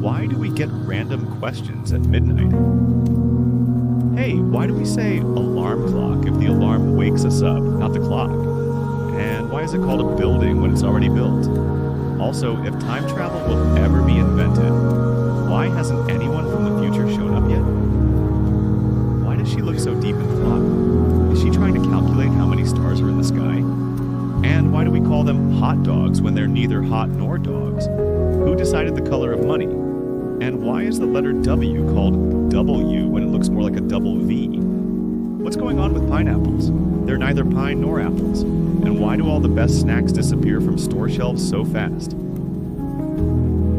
Why do we get random questions at midnight? Hey, why do we say alarm clock if the alarm wakes us up, not the clock? And why is it called a building when it's already built? Also, if time travel will ever be invented, why hasn't anyone from the future shown up yet? Why does she look so deep in thought? Is she trying to calculate how many stars are in the sky? And why do we call them hot dogs when they're neither hot nor dogs? Who decided the color of money? And why is the letter W called W when it looks more like a double V? What's going on with pineapples? They're neither pine nor apples. And why do all the best snacks disappear from store shelves so fast?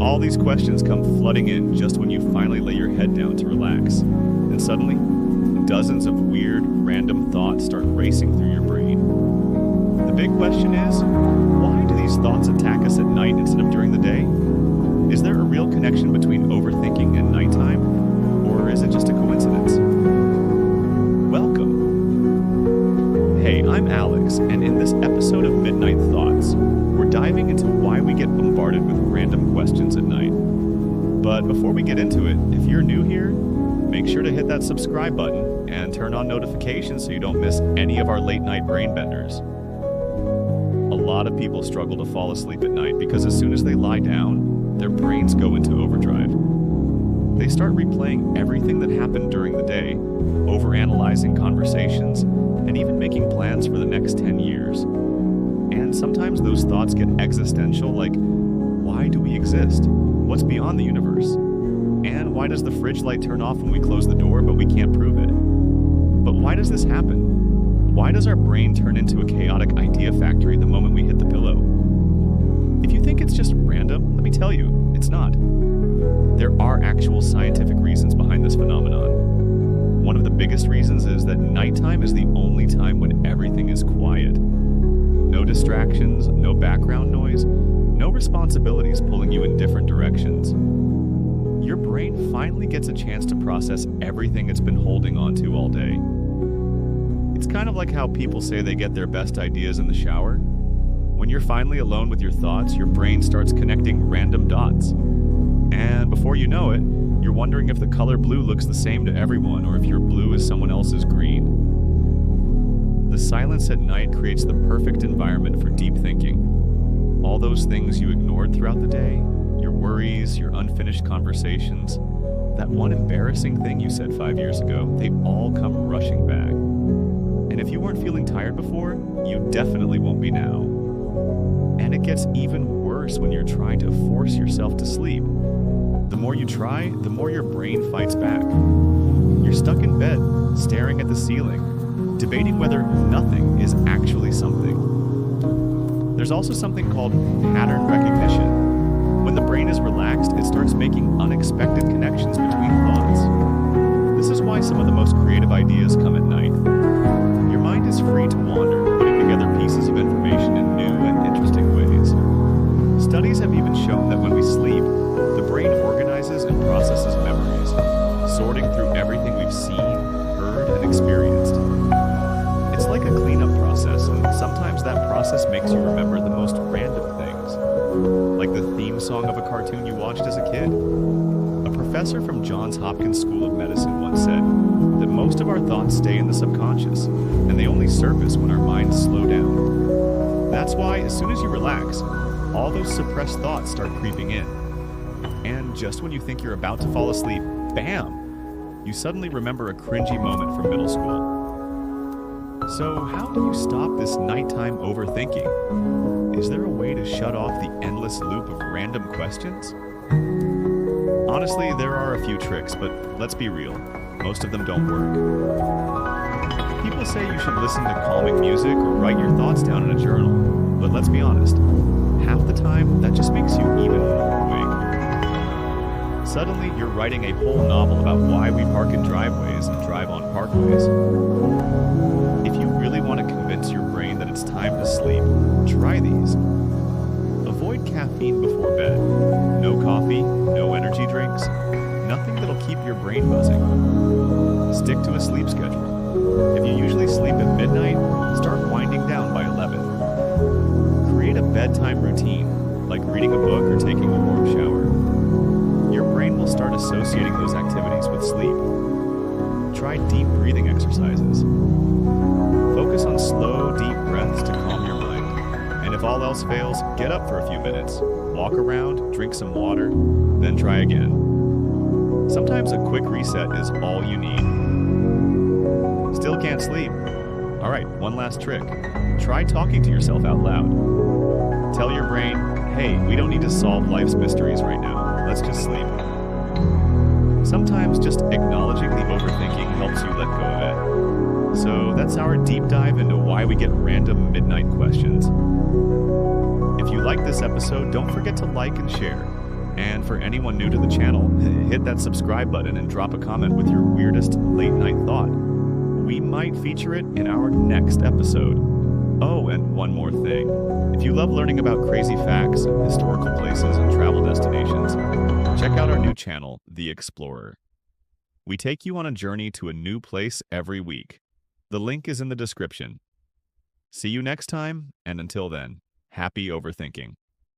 All these questions come flooding in just when you finally lay your head down to relax. And suddenly, dozens of weird, random thoughts start racing through your brain. The big question is, why do these thoughts attack us at night instead of during the day? Is there a real connection between overthinking and nighttime? Or is it just a coincidence? Welcome. Hey, I'm Alex, and in this episode of Midnight Thoughts, we're diving into why we get bombarded with random questions at night. But before we get into it, if you're new here, make sure to hit that subscribe button and turn on notifications so you don't miss any of our late night brain benders. A lot of people struggle to fall asleep at night because as soon as they lie down, their brains go into overdrive. They start replaying everything that happened during the day, overanalyzing conversations, and even making plans for the next 10 years. And sometimes those thoughts get existential, like, why do we exist? What's beyond the universe? And why does the fridge light turn off when we close the door, but we can't prove it? But why does this happen? Why does our brain turn into a chaotic idea factory the moment we hit the pillow? If you think it's just random, let me tell you, it's not. There are actual scientific reasons behind this phenomenon. One of the biggest reasons is that nighttime is the only time when everything is quiet. No distractions, no background noise, no responsibilities pulling you in different directions. Your brain finally gets a chance to process everything it's been holding onto all day. It's kind of like how people say they get their best ideas in the shower. When you're finally alone with your thoughts, your brain starts connecting random dots. And before you know it, you're wondering if the color blue looks the same to everyone or if your blue is someone else's green. The silence at night creates the perfect environment for deep thinking. All those things you ignored throughout the day, your worries, your unfinished conversations, that one embarrassing thing you said 5 years ago, they all come rushing back. And if you weren't feeling tired before, you definitely won't be now. And it gets even worse when you're trying to force yourself to sleep. The more you try, the more your brain fights back. You're stuck in bed, staring at the ceiling, debating whether nothing is actually something. There's also something called pattern recognition. When the brain is relaxed, it starts making unexpected connections between thoughts. This is why some of the most creative ideas come at night. Your mind is free to wander, putting together pieces of information in new and interesting ways. Studies have even shown that when we sleep, the brain organizes and processes memories, sorting through everything we've seen, heard, and experienced. It's like a cleanup process, and sometimes that process makes you remember the most random things, like the theme song of a cartoon you watched as a kid. A professor from Johns Hopkins School of Medicine once said that most of our thoughts stay in the subconscious, and they only surface when our minds slow down. That's why, as soon as you relax, all those suppressed thoughts start creeping in. And just when you think you're about to fall asleep, bam! You suddenly remember a cringy moment from middle school. So how do you stop this nighttime overthinking? Is there a way to shut off the endless loop of random questions? Honestly, there are a few tricks, but let's be real, most of them don't work. People say you should listen to calming music or write your thoughts down in a journal, but let's be honest, half the time that just makes you even more awake. Suddenly, you're writing a whole novel about why we park in driveways and drive on parkways. If you really want to convince your brain that it's time to sleep, try these. Avoid caffeine before bed. No coffee, no energy drinks, nothing that'll keep your brain buzzing. Stick to a sleep schedule. If you usually sleep at midnight, start winding down by 11. Create a bedtime routine, like reading a book or taking a warm shower. Your brain associating those activities with sleep. Try deep breathing exercises. Focus on slow, deep breaths to calm your mind. And if all else fails, get up for a few minutes, walk around, drink some water, then try again. Sometimes a quick reset is all you need. Still can't sleep? All right, one last trick. Try talking to yourself out loud. Tell your brain, hey, we don't need to solve life's mysteries right now. Let's just sleep. Sometimes just acknowledging the overthinking helps you let go of it. So that's our deep dive into why we get random midnight questions. If you like this episode, don't forget to like and share. And for anyone new to the channel, hit that subscribe button and drop a comment with your weirdest late night thought. We might feature it in our next episode. Oh, and one more thing. If you love learning about crazy facts, historical places, and travel destinations, check out our new channel, The Explorer. We take you on a journey to a new place every week. The link is in the description. See you next time, and until then, happy overthinking.